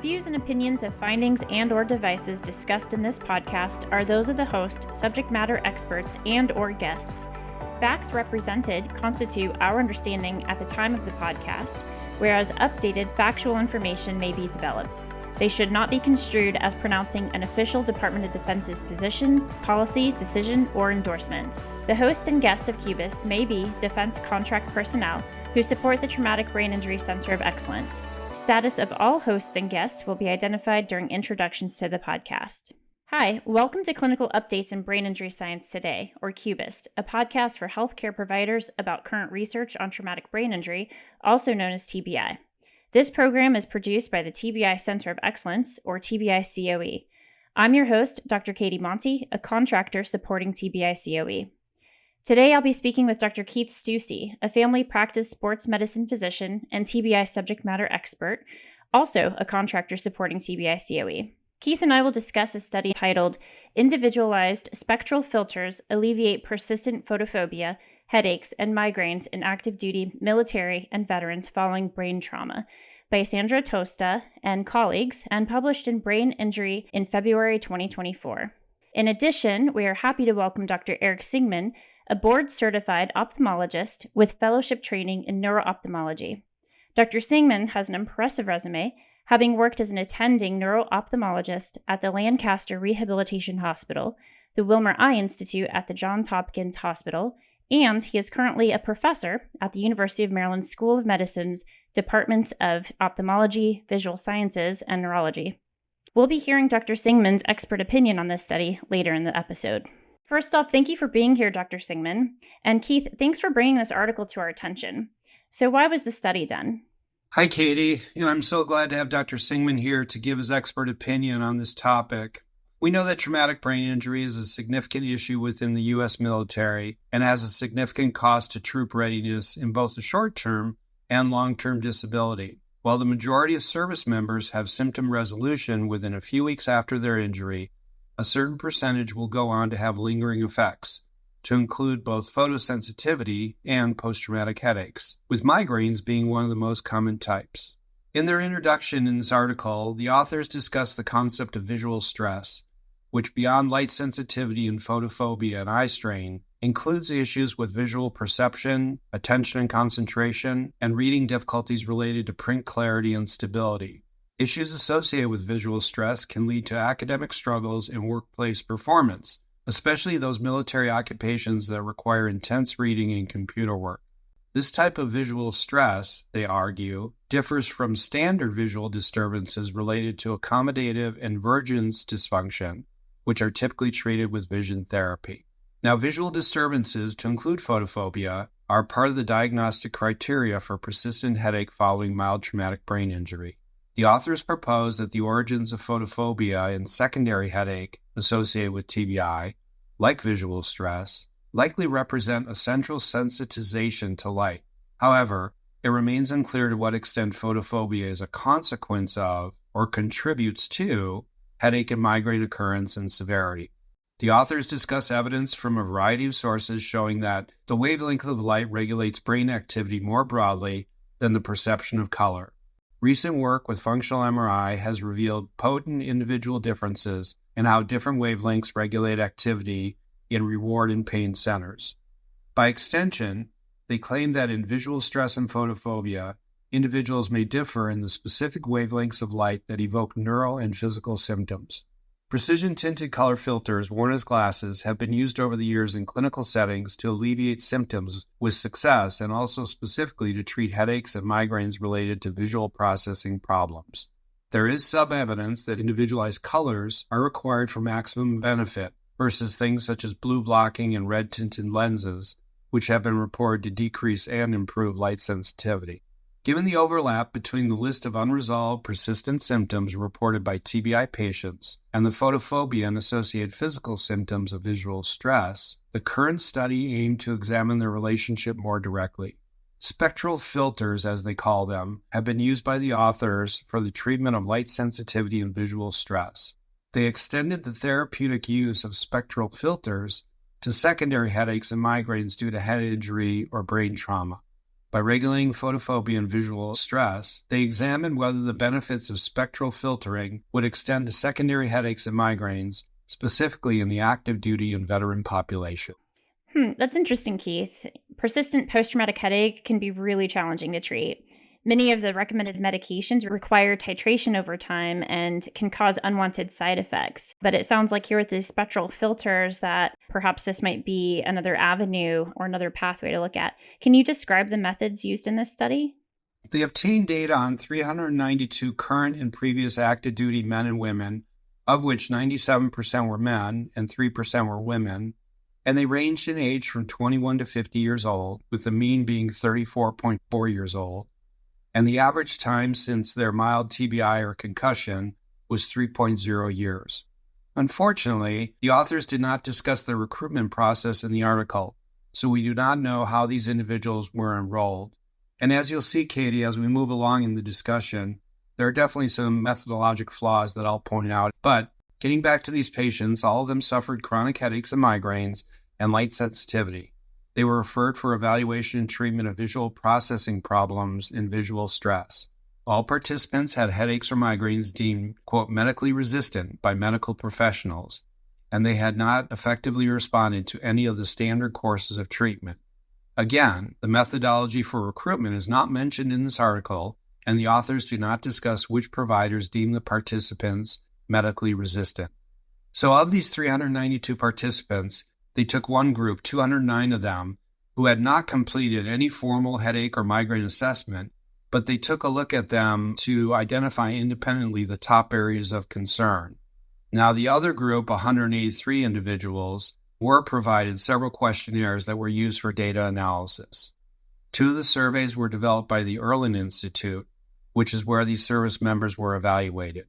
views and opinions of findings and/or devices discussed in this podcast are those of the host, subject matter experts, and/or guests. Facts represented constitute our understanding at the time of the podcast, whereas updated factual information may be developed. They should not be construed as pronouncing an official Department of Defense's position, policy, decision, or endorsement. The hosts and guests of CUBIST may be defense contract personnel who support the Traumatic Brain Injury Center of Excellence. Status of all hosts and guests will be identified during introductions to the podcast. Hi, welcome to Clinical Updates in Brain Injury Science Today, or CUBIST, a podcast for healthcare providers about current research on traumatic brain injury, also known as TBI. This program is produced by the TBI Center of Excellence, or TBI COE. I'm your host, Dr. Katie Monty, a contractor supporting TBI COE. Today I'll be speaking with Dr. Keith Stussy, a family practice sports medicine physician and TBI subject matter expert, also a contractor supporting TBI COE. Keith and I will discuss a study titled Individualized Spectral Filters Alleviate Persistent Photophobia, Headaches, and Migraines in Active Duty Military and Veterans Following Brain Trauma by Sandra Tosta and colleagues, and published in Brain Injury in February 2024. In addition, we are happy to welcome Dr. Eric Singman, a board-certified ophthalmologist with fellowship training in neuro-ophthalmology. Dr. Singman has an impressive resume, having worked as an attending neuro-ophthalmologist at the Lancaster Rehabilitation Hospital, the Wilmer Eye Institute at the Johns Hopkins Hospital, and he is currently a professor at the University of Maryland School of Medicine's Departments of Ophthalmology, Visual Sciences, and Neurology. We'll be hearing Dr. Singman's expert opinion on this study later in the episode. First off, thank you for being here, Dr. Singman. And Keith, thanks for bringing this article to our attention. So why was the study done? Hi, Katie. I'm so glad to have Dr. Singman here to give his expert opinion on this topic. We know that traumatic brain injury is a significant issue within the U.S. military and has a significant cost to troop readiness in both the short-term and long-term disability. While the majority of service members have symptom resolution within a few weeks after their injury, a certain percentage will go on to have lingering effects, to include both photosensitivity and post-traumatic headaches, with migraines being one of the most common types. In their introduction in this article, the authors discuss the concept of visual stress, which beyond light sensitivity and photophobia and eye strain, includes issues with visual perception, attention and concentration, and reading difficulties related to print clarity and stability. Issues associated with visual stress can lead to academic struggles and workplace performance, especially those military occupations that require intense reading and computer work. This type of visual stress, they argue, differs from standard visual disturbances related to accommodative and vergence dysfunction, which are typically treated with vision therapy. Now, visual disturbances, to include photophobia, are part of the diagnostic criteria for persistent headache following mild traumatic brain injury. The authors propose that the origins of photophobia and secondary headache associated with TBI, like visual stress, likely represent a central sensitization to light. However, it remains unclear to what extent photophobia is a consequence of or contributes to headache and migraine occurrence and severity. The authors discuss evidence from a variety of sources showing that the wavelength of light regulates brain activity more broadly than the perception of color. Recent work with functional MRI has revealed potent individual differences in how different wavelengths regulate activity in reward and pain centers. By extension, they claim that in visual stress and photophobia, individuals may differ in the specific wavelengths of light that evoke neural and physical symptoms. Precision-tinted color filters worn as glasses have been used over the years in clinical settings to alleviate symptoms with success and also specifically to treat headaches and migraines related to visual processing problems. There is some evidence that individualized colors are required for maximum benefit versus things such as blue blocking and red-tinted lenses, which have been reported to decrease and improve light sensitivity. Given the overlap between the list of unresolved persistent symptoms reported by TBI patients and the photophobia and associated physical symptoms of visual stress, the current study aimed to examine their relationship more directly. Spectral filters, as they call them, have been used by the authors for the treatment of light sensitivity and visual stress. They extended the therapeutic use of spectral filters to secondary headaches and migraines due to head injury or brain trauma. By regulating photophobia and visual stress, they examined whether the benefits of spectral filtering would extend to secondary headaches and migraines, specifically in the active duty and veteran population. That's interesting, Keith. Persistent post-traumatic headache can be really challenging to treat. Many of the recommended medications require titration over time and can cause unwanted side effects. But it sounds like here with these spectral filters that perhaps this might be another avenue or another pathway to look at. Can you describe the methods used in this study? They obtained data on 392 current and previous active duty men and women, of which 97% were men and 3% were women, and they ranged in age from 21 to 50 years old, with the mean being 34.4 years old. And the average time since their mild TBI or concussion was 3.0 years. Unfortunately, the authors did not discuss the recruitment process in the article, so we do not know how these individuals were enrolled. And as you'll see, Katie, as we move along in the discussion, there are definitely some methodologic flaws that I'll point out. But getting back to these patients, all of them suffered chronic headaches and migraines and light sensitivity. They were referred for evaluation and treatment of visual processing problems and visual stress. All participants had headaches or migraines deemed, quote, medically resistant by medical professionals, and they had not effectively responded to any of the standard courses of treatment. Again, the methodology for recruitment is not mentioned in this article, and the authors do not discuss which providers deem the participants medically resistant. So of these 392 participants, they took one group, 209 of them, who had not completed any formal headache or migraine assessment, but they took a look at them to identify independently the top areas of concern. Now, the other group, 183 individuals, were provided several questionnaires that were used for data analysis. 2 of the surveys were developed by the Erlin Institute, which is where these service members were evaluated.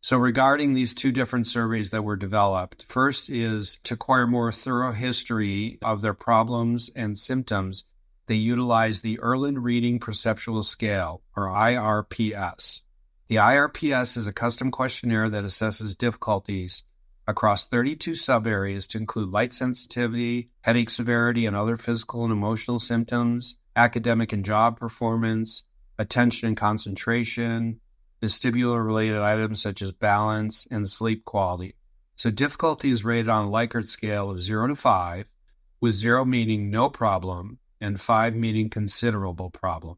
So regarding these 2 different surveys that were developed, first is to acquire more thorough history of their problems and symptoms. They utilized the Erlin Reading Perceptual Scale, or IRPS. The IRPS is a custom questionnaire that assesses difficulties across 32 sub-areas to include light sensitivity, headache severity, and other physical and emotional symptoms, academic and job performance, attention and concentration, vestibular-related items such as balance and sleep quality. So difficulty is rated on a Likert scale of 0 to 5, with 0 meaning no problem and 5 meaning considerable problem.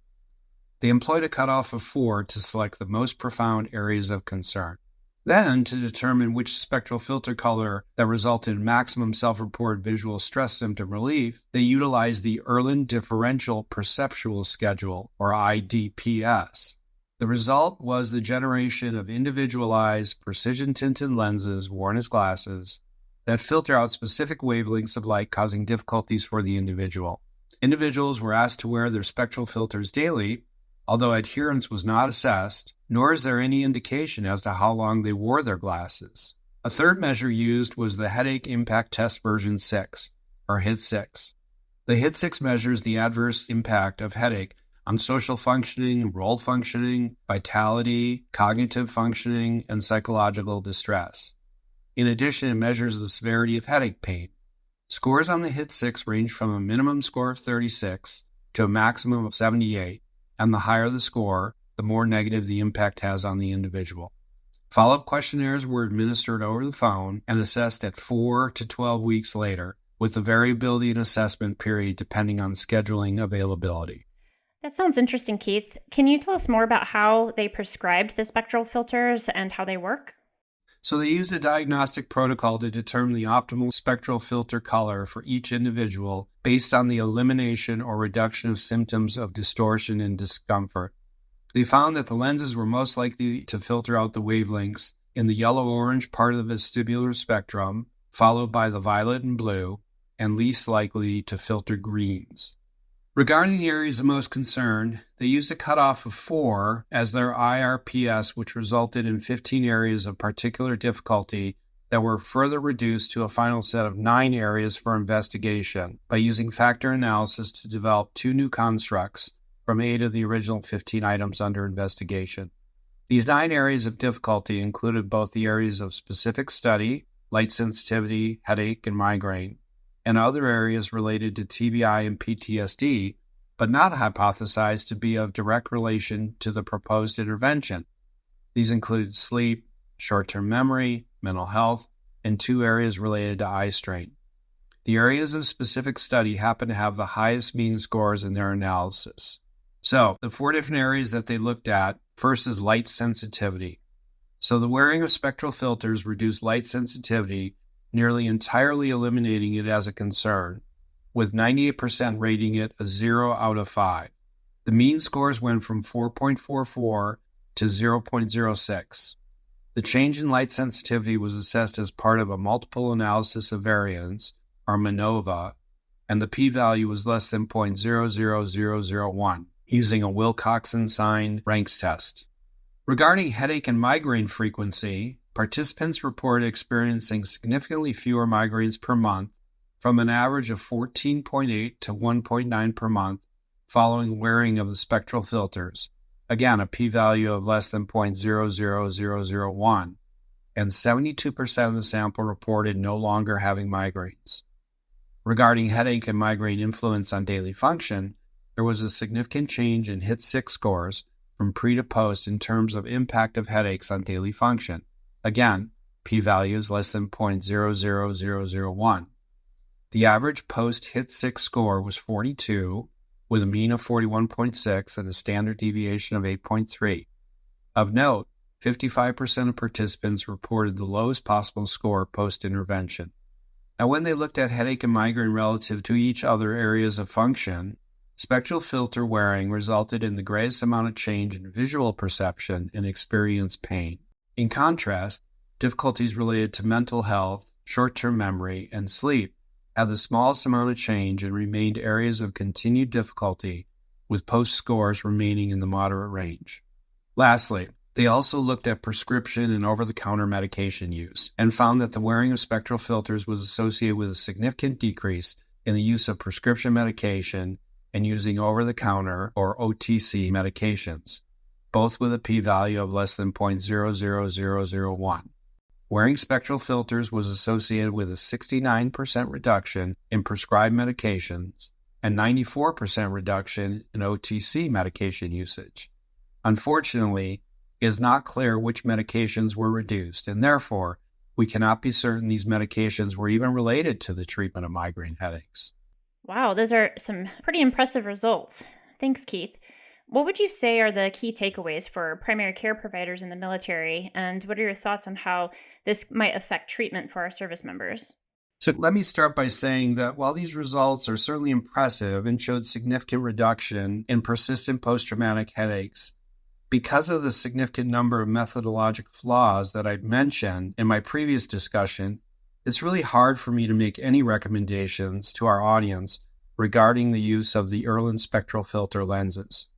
They employed a cutoff of 4 to select the most profound areas of concern. Then, to determine which spectral filter color that resulted in maximum self-reported visual stress symptom relief, they utilized the Erlin Differential Perceptual Schedule, or IDPS. The result was the generation of individualized, precision-tinted lenses worn as glasses that filter out specific wavelengths of light causing difficulties for the individual. Individuals were asked to wear their spectral filters daily, although adherence was not assessed, nor is there any indication as to how long they wore their glasses. A third measure used was the Headache Impact Test version 6, or HIT6. The HIT6 measures the adverse impact of headache on social functioning, role functioning, vitality, cognitive functioning, and psychological distress. In addition, it measures the severity of headache pain. Scores on the HIT6 range from a minimum score of 36 to a maximum of 78, and the higher the score, the more negative the impact has on the individual. Follow-up questionnaires were administered over the phone and assessed at 4 to 12 weeks later, with the variability in assessment period depending on scheduling availability. That sounds interesting, Keith. Can you tell us more about how they prescribed the spectral filters and how they work? So they used a diagnostic protocol to determine the optimal spectral filter color for each individual based on the elimination or reduction of symptoms of distortion and discomfort. They found that the lenses were most likely to filter out the wavelengths in the yellow-orange part of the vestibular spectrum, followed by the violet and blue, and least likely to filter greens. Regarding the areas of most concern, they used a cutoff of 4 as their IRPS, which resulted in 15 areas of particular difficulty that were further reduced to a final set of 9 areas for investigation by using factor analysis to develop 2 new constructs from 8 of the original 15 items under investigation. These 9 areas of difficulty included both the areas of specific study, light sensitivity, headache, and migraine, and other areas related to TBI and PTSD, but not hypothesized to be of direct relation to the proposed intervention. These included sleep, short-term memory, mental health, and 2 areas related to eye strain. The areas of specific study happen to have the highest mean scores in their analysis. So, the 4 different areas that they looked at, first is light sensitivity. So the wearing of spectral filters reduced light sensitivity, nearly entirely eliminating it as a concern, with 98% rating it a 0 out of 5. The mean scores went from 4.44 to 0.06. The change in light sensitivity was assessed as part of a multiple analysis of variance, or MANOVA, and the p-value was less than 0.00001, using a Wilcoxon-signed ranks test. Regarding headache and migraine frequency, participants reported experiencing significantly fewer migraines per month, from an average of 14.8 to 1.9 per month following wearing of the spectral filters. Again, a p-value of less than 0.00001, and 72% of the sample reported no longer having migraines. Regarding headache and migraine influence on daily function, there was a significant change in HIT-6 scores from pre to post in terms of impact of headaches on daily function. Again, p-value is less than 0.00001. The average post-HIT-6 score was 42, with a mean of 41.6 and a standard deviation of 8.3. Of note, 55% of participants reported the lowest possible score post-intervention. Now, when they looked at headache and migraine relative to each other areas of function, spectral filter wearing resulted in the greatest amount of change in visual perception and experienced pain. In contrast, difficulties related to mental health, short-term memory, and sleep had the smallest amount of change and remained areas of continued difficulty, with post scores remaining in the moderate range. Lastly, they also looked at prescription and over-the-counter medication use and found that the wearing of spectral filters was associated with a significant decrease in the use of prescription medication and using over-the-counter or OTC medications, both with a p-value of less than 0.00001. Wearing spectral filters was associated with a 69% reduction in prescribed medications and 94% reduction in OTC medication usage. Unfortunately, it is not clear which medications were reduced, and therefore, we cannot be certain these medications were even related to the treatment of migraine headaches. Wow, those are some pretty impressive results. Thanks, Keith. What would you say are the key takeaways for primary care providers in the military, and what are your thoughts on how this might affect treatment for our service members? So let me start by saying that while these results are certainly impressive and showed significant reduction in persistent post-traumatic headaches, because of the significant number of methodologic flaws that I've mentioned in my previous discussion, it's really hard for me to make any recommendations to our audience regarding the use of the Irlen spectral filter lenses.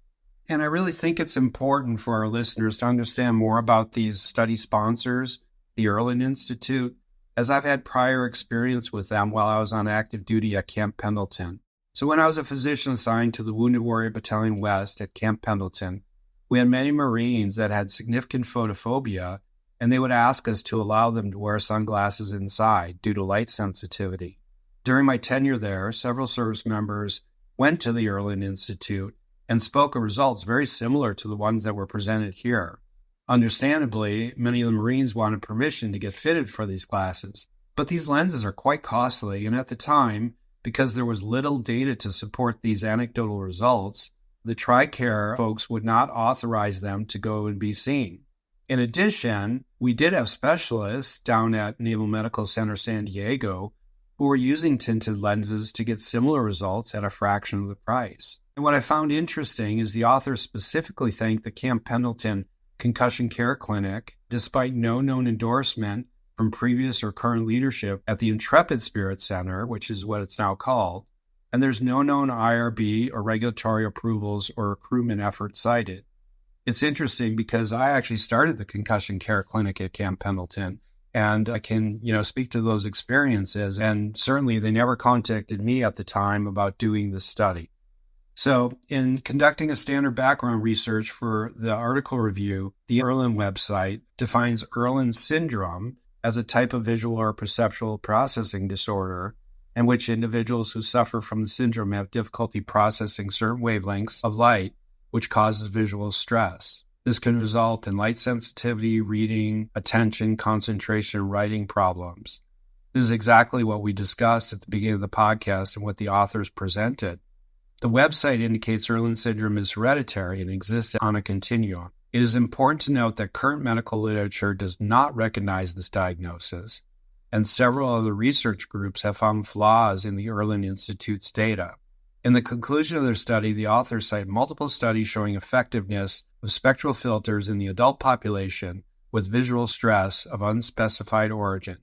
And I really think it's important for our listeners to understand more about these study sponsors, the Irlen Institute, as I've had prior experience with them while I was on active duty at Camp Pendleton. So when I was a physician assigned to the Wounded Warrior Battalion West at Camp Pendleton, we had many Marines that had significant photophobia, and they would ask us to allow them to wear sunglasses inside due to light sensitivity. During my tenure there, several service members went to the Irlen Institute and spoke of results very similar to the ones that were presented here. Understandably, many of the Marines wanted permission to get fitted for these glasses, but these lenses are quite costly, and at the time, because there was little data to support these anecdotal results, the TRICARE folks would not authorize them to go and be seen. In addition, we did have specialists down at Naval Medical Center San Diego who were using tinted lenses to get similar results at a fraction of the price. And what I found interesting is the author specifically thanked the Camp Pendleton Concussion Care Clinic, despite no known endorsement from previous or current leadership at the Intrepid Spirit Center, which is what it's now called, and there's no known IRB or regulatory approvals or recruitment efforts cited. It's interesting because I actually started the Concussion Care Clinic at Camp Pendleton, and I can, speak to those experiences, and certainly they never contacted me at the time about doing this study. So in conducting a standard background research for the article review, the Irlen website defines Irlen syndrome as a type of visual or perceptual processing disorder in which individuals who suffer from the syndrome have difficulty processing certain wavelengths of light, which causes visual stress. This can result in light sensitivity, reading, attention, concentration, and writing problems. This is exactly what we discussed at the beginning of the podcast and what the authors presented. The website indicates Irlen syndrome is hereditary and exists on a continuum. It is important to note that current medical literature does not recognize this diagnosis, and several other research groups have found flaws in the Irlen Institute's data. In the conclusion of their study, the authors cite multiple studies showing effectiveness of spectral filters in the adult population with visual stress of unspecified origin.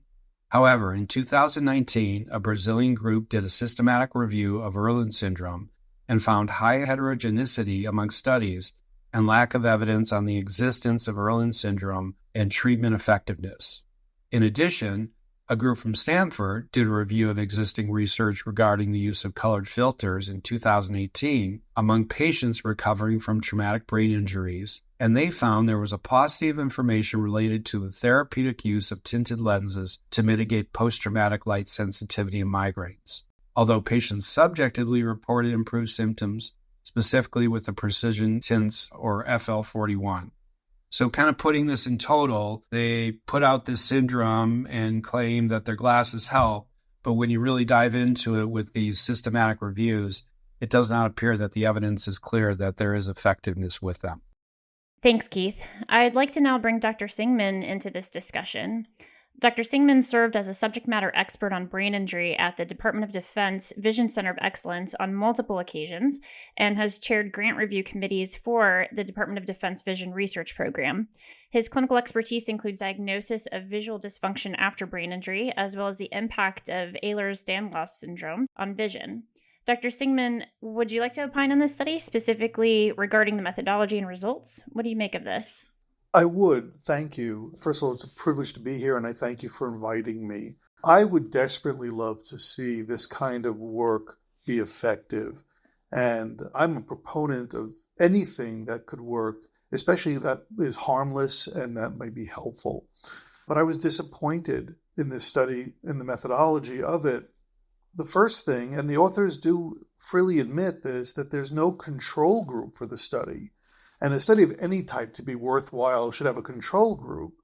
However, in 2019, a Brazilian group did a systematic review of Irlen syndrome and found high heterogeneity among studies and lack of evidence on the existence of Irlen syndrome and treatment effectiveness. In addition, a group from Stanford did a review of existing research regarding the use of colored filters in 2018 among patients recovering from traumatic brain injuries, and they found there was a paucity of information related to the therapeutic use of tinted lenses to mitigate post-traumatic light sensitivity and migraines. Although patients subjectively reported improved symptoms, specifically with the precision tints or FL41. So kind of putting this in total, they put out this syndrome and claim that their glasses help, but when you really dive into it with these systematic reviews, it does not appear that the evidence is clear that there is effectiveness with them. Thanks, Keith. I'd like to now bring Dr. Singman into this discussion. Dr. Singman served as a subject matter expert on brain injury at the Department of Defense Vision Center of Excellence on multiple occasions and has chaired grant review committees for the Department of Defense Vision Research Program. His clinical expertise includes diagnosis of visual dysfunction after brain injury, as well as the impact of Ehlers-Danlos syndrome on vision. Dr. Singman, would you like to opine on this study, specifically regarding the methodology and results? What do you make of this? I would. Thank you. First of all, it's a privilege to be here, and I thank you for inviting me. I would desperately love to see this kind of work be effective, and I'm a proponent of anything that could work, especially that is harmless and that might be helpful. But I was disappointed in this study, in the methodology of it. The first thing, and the authors do freely admit this, that there's no control group for the study. And a study of any type to be worthwhile should have a control group.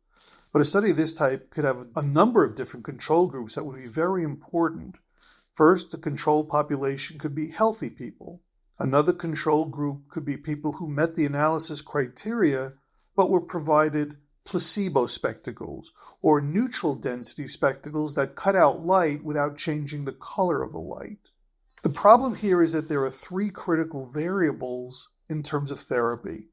But a study of this type could have a number of different control groups that would be very important. First, the control population could be healthy people. Another control group could be people who met the analysis criteria but were provided placebo spectacles or neutral density spectacles that cut out light without changing the color of the light. The problem here is that there are three critical variables in terms of therapy.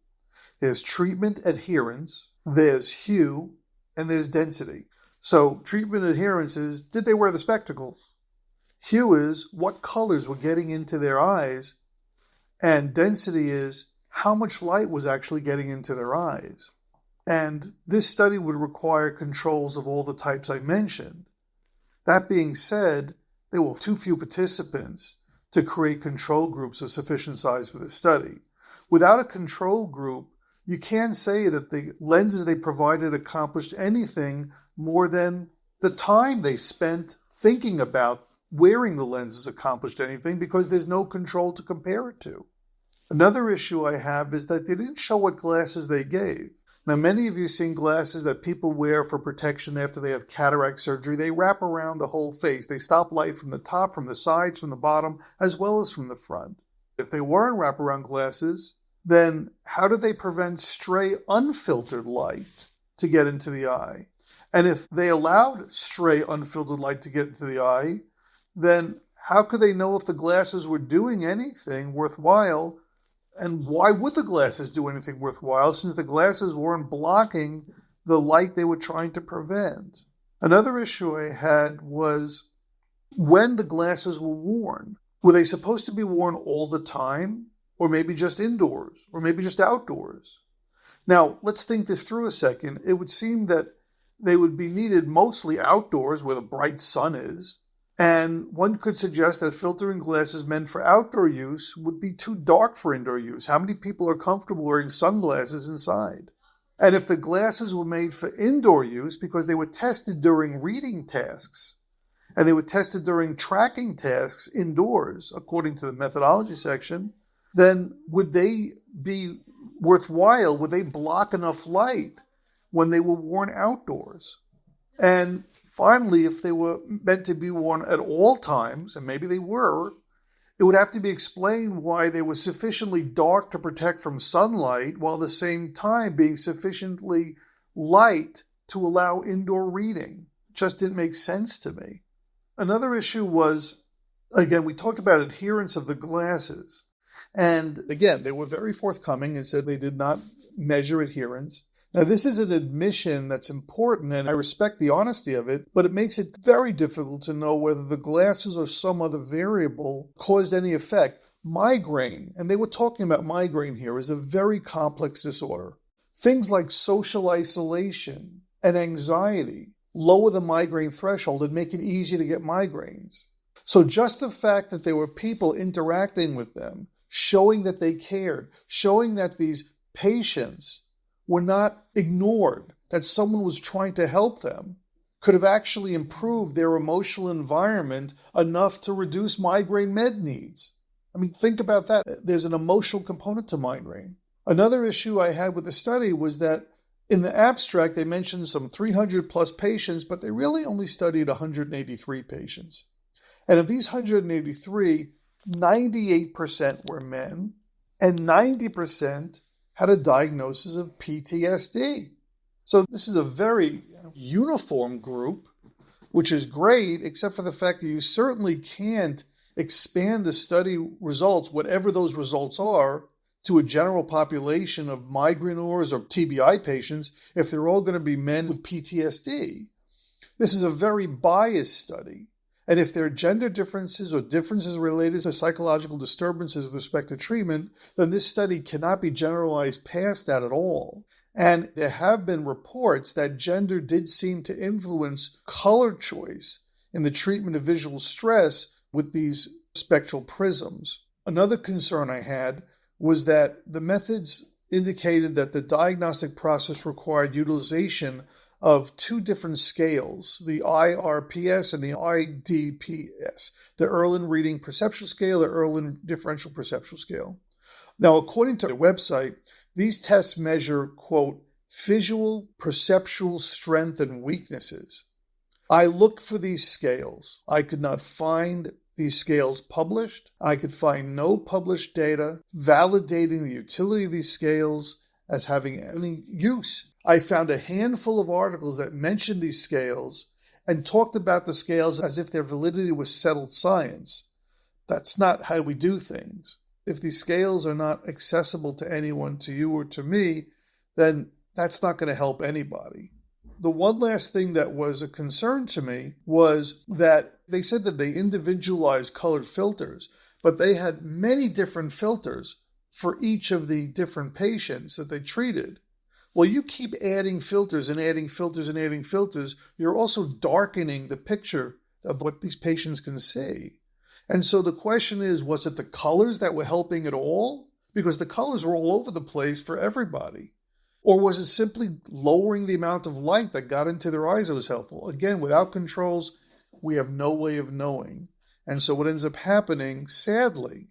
There's treatment adherence, there's hue, and there's density. So treatment adherence is, did they wear the spectacles? Hue is, what colors were getting into their eyes? And density is, how much light was actually getting into their eyes? And this study would require controls of all the types I mentioned. That being said, there were too few participants to create control groups of sufficient size for this study. Without a control group, you can't say that the lenses they provided accomplished anything more than the time they spent thinking about wearing the lenses accomplished anything, because there's no control to compare it to. Another issue I have is that they didn't show what glasses they gave. Now, many of you have seen glasses that people wear for protection after they have cataract surgery. They wrap around the whole face. They stop light from the top, from the sides, from the bottom, as well as from the front. If they weren't wraparound glasses, then how do they prevent stray unfiltered light to get into the eye? And if they allowed stray unfiltered light to get into the eye, then how could they know if the glasses were doing anything worthwhile? And why would the glasses do anything worthwhile, since the glasses weren't blocking the light they were trying to prevent? Another issue I had was when the glasses were worn. Were they supposed to be worn all the time? Or maybe just indoors? Or maybe just outdoors? Now, let's think this through a second. It would seem that they would be needed mostly outdoors where the bright sun is. And one could suggest that filtering glasses meant for outdoor use would be too dark for indoor use. How many people are comfortable wearing sunglasses inside? And if the glasses were made for indoor use because they were tested during reading tasks, and they were tested during tracking tasks indoors, according to the methodology section, then would they be worthwhile? Would they block enough light when they were worn outdoors? And finally, if they were meant to be worn at all times, and maybe they were, it would have to be explained why they were sufficiently dark to protect from sunlight while at the same time being sufficiently light to allow indoor reading. It just didn't make sense to me. Another issue was, again, we talked about adherence of the glasses. And again, they were very forthcoming and said they did not measure adherence. Now, this is an admission that's important, and I respect the honesty of it, but it makes it very difficult to know whether the glasses or some other variable caused any effect. Migraine, and they were talking about migraine here, is a very complex disorder. Things like social isolation and anxiety lower the migraine threshold and make it easy to get migraines. So just the fact that there were people interacting with them, showing that they cared, showing that these patients were not ignored, that someone was trying to help them, could have actually improved their emotional environment enough to reduce migraine med needs. I mean, think about that. There's an emotional component to migraine. Another issue I had with the study was that in the abstract, they mentioned some 300 plus patients, but they really only studied 183 patients. And of these 183, 98% were men, and 90% had a diagnosis of PTSD. So this is a very uniform group, which is great, except for the fact that you certainly can't expand the study results, whatever those results are, to a general population of migraineurs or TBI patients if they're all going to be men with PTSD. This is a very biased study. And if there are gender differences or differences related to psychological disturbances with respect to treatment, then this study cannot be generalized past that at all. And there have been reports that gender did seem to influence color choice in the treatment of visual stress with these spectral prisms. Another concern I had was that the methods indicated that the diagnostic process required utilization of two different scales, the IRPS and the IDPS, the Erlen Reading Perceptual Scale, the Erlen Differential Perceptual Scale. Now, according to the website, these tests measure, quote, visual perceptual strength and weaknesses. I looked for these scales. I could not find these scales published. I could find no published data validating the utility of these scales as having any use. I found a handful of articles that mentioned these scales and talked about the scales as if their validity was settled science. That's not how we do things. If these scales are not accessible to anyone, to you or to me, then that's not going to help anybody. The one last thing that was a concern to me was that they said that they individualized colored filters, but they had many different filters for each of the different patients that they treated. Well, you keep adding filters and adding filters and adding filters, you're also darkening the picture of what these patients can see. And so the question is, was it the colors that were helping at all? Because the colors were all over the place for everybody. Or was it simply lowering the amount of light that got into their eyes that was helpful? Again, without controls, we have no way of knowing. And so what ends up happening, sadly,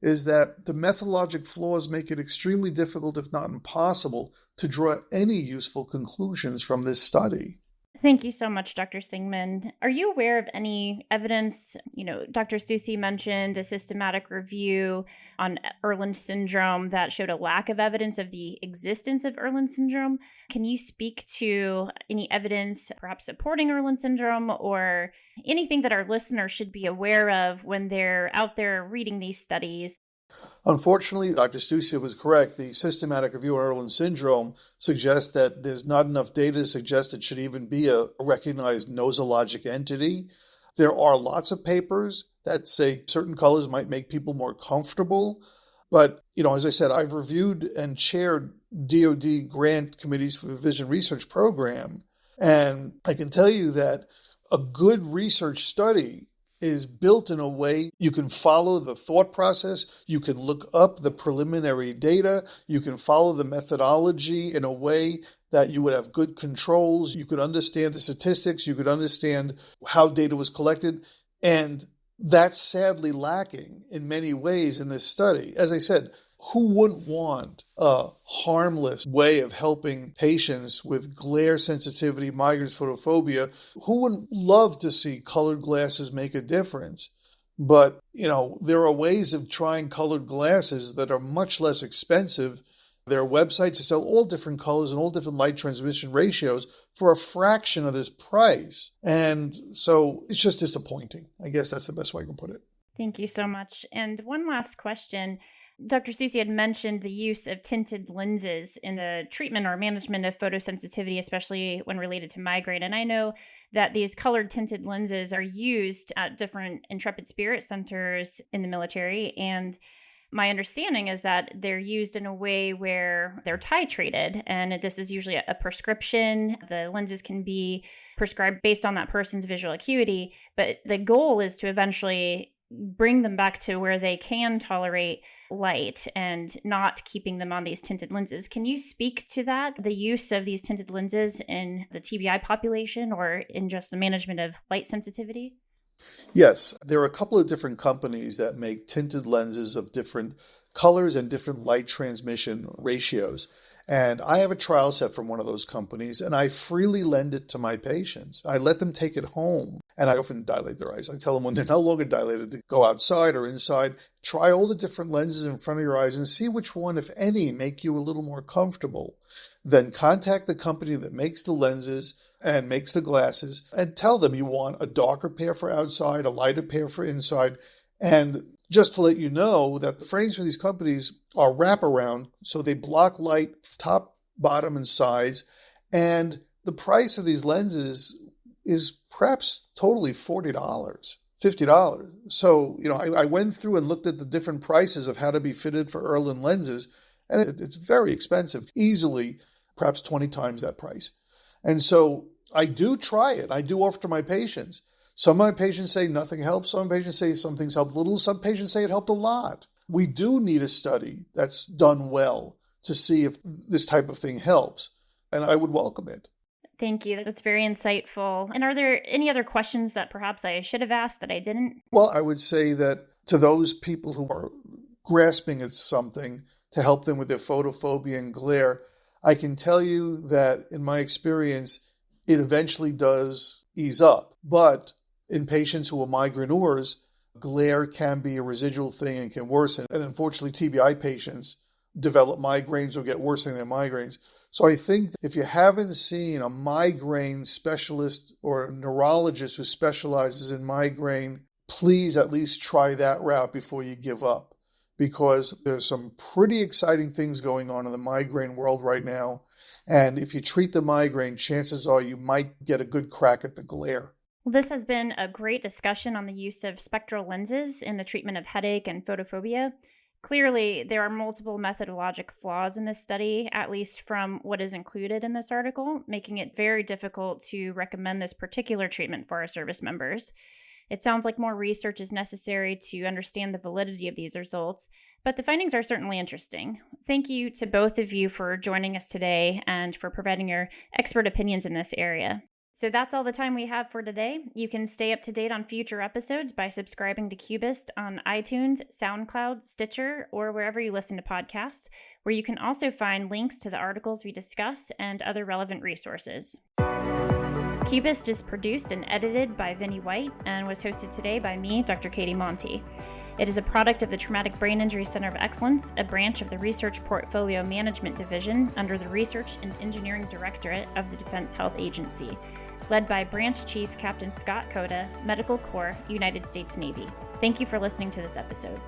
is that the methodologic flaws make it extremely difficult, if not impossible, to draw any useful conclusions from this study. Thank you so much, Dr. Singman. Are you aware of any evidence? Dr. Susi mentioned a systematic review on Erlen syndrome that showed a lack of evidence of the existence of Erlen syndrome. Can you speak to any evidence perhaps supporting Erlen syndrome or anything that our listeners should be aware of when they're out there reading these studies? Unfortunately, Dr. Stusia was correct. The systematic review of Erlen syndrome suggests that there's not enough data to suggest it should even be a recognized nosologic entity. There are lots of papers that say certain colors might make people more comfortable. But, as I said, I've reviewed and chaired DoD grant committees for the Vision Research Program. And I can tell you that a good research study is built in a way you can follow the thought process, you can look up the preliminary data, you can follow the methodology in a way that you would have good controls, you could understand the statistics, you could understand how data was collected, and that's sadly lacking in many ways in this study. As I said, who wouldn't want a harmless way of helping patients with glare sensitivity, migraines, photophobia? Who wouldn't love to see colored glasses make a difference? But, there are ways of trying colored glasses that are much less expensive. There are websites that sell all different colors and all different light transmission ratios for a fraction of this price. And so it's just disappointing. I guess that's the best way I can put it. Thank you so much. And one last question. Dr. Susi had mentioned the use of tinted lenses in the treatment or management of photosensitivity, especially when related to migraine. And I know that these colored tinted lenses are used at different Intrepid Spirit centers in the military. And my understanding is that they're used in a way where they're titrated. And this is usually a prescription. The lenses can be prescribed based on that person's visual acuity. But the goal is to eventually bring them back to where they can tolerate light and not keeping them on these tinted lenses. Can you speak to that, the use of these tinted lenses in the TBI population or in just the management of light sensitivity? Yes, there are a couple of different companies that make tinted lenses of different colors and different light transmission ratios. And I have a trial set from one of those companies, and I freely lend it to my patients. I let them take it home, and I often dilate their eyes. I tell them when they're no longer dilated to go outside or inside, try all the different lenses in front of your eyes and see which one, if any, make you a little more comfortable. Then contact the company that makes the lenses and makes the glasses and tell them you want a darker pair for outside, a lighter pair for inside, and just to let you know that the frames for these companies are wraparound, so they block light top, bottom, and sides. And the price of these lenses is perhaps totally $40, $50. So, I went through and looked at the different prices of how to be fitted for Erlen lenses, and it's very expensive, easily perhaps 20 times that price. And so I do try it. I do offer to my patients. Some of my patients say nothing helps. Some patients say some things helped a little. Some patients say it helped a lot. We do need a study that's done well to see if this type of thing helps, and I would welcome it. Thank you. That's very insightful. And are there any other questions that perhaps I should have asked that I didn't? Well, I would say that to those people who are grasping at something to help them with their photophobia and glare, I can tell you that in my experience, it eventually does ease up. But in patients who are migraineurs, glare can be a residual thing and can worsen. And unfortunately, TBI patients develop migraines or get worse than their migraines. So I think if you haven't seen a migraine specialist or a neurologist who specializes in migraine, please at least try that route before you give up. Because there's some pretty exciting things going on in the migraine world right now. And if you treat the migraine, chances are you might get a good crack at the glare. Well, this has been a great discussion on the use of spectral lenses in the treatment of headache and photophobia. Clearly, there are multiple methodologic flaws in this study, at least from what is included in this article, making it very difficult to recommend this particular treatment for our service members. It sounds like more research is necessary to understand the validity of these results, but the findings are certainly interesting. Thank you to both of you for joining us today and for providing your expert opinions in this area. So that's all the time we have for today. You can stay up to date on future episodes by subscribing to CUBIST on iTunes, SoundCloud, Stitcher, or wherever you listen to podcasts, where you can also find links to the articles we discuss and other relevant resources. CUBIST is produced and edited by Vinnie White and was hosted today by me, Dr. Katie Monti. It is a product of the Traumatic Brain Injury Center of Excellence, a branch of the Research Portfolio Management Division under the Research and Engineering Directorate of the Defense Health Agency, led by Branch Chief Captain Scott Coda, Medical Corps, United States Navy. Thank you for listening to this episode.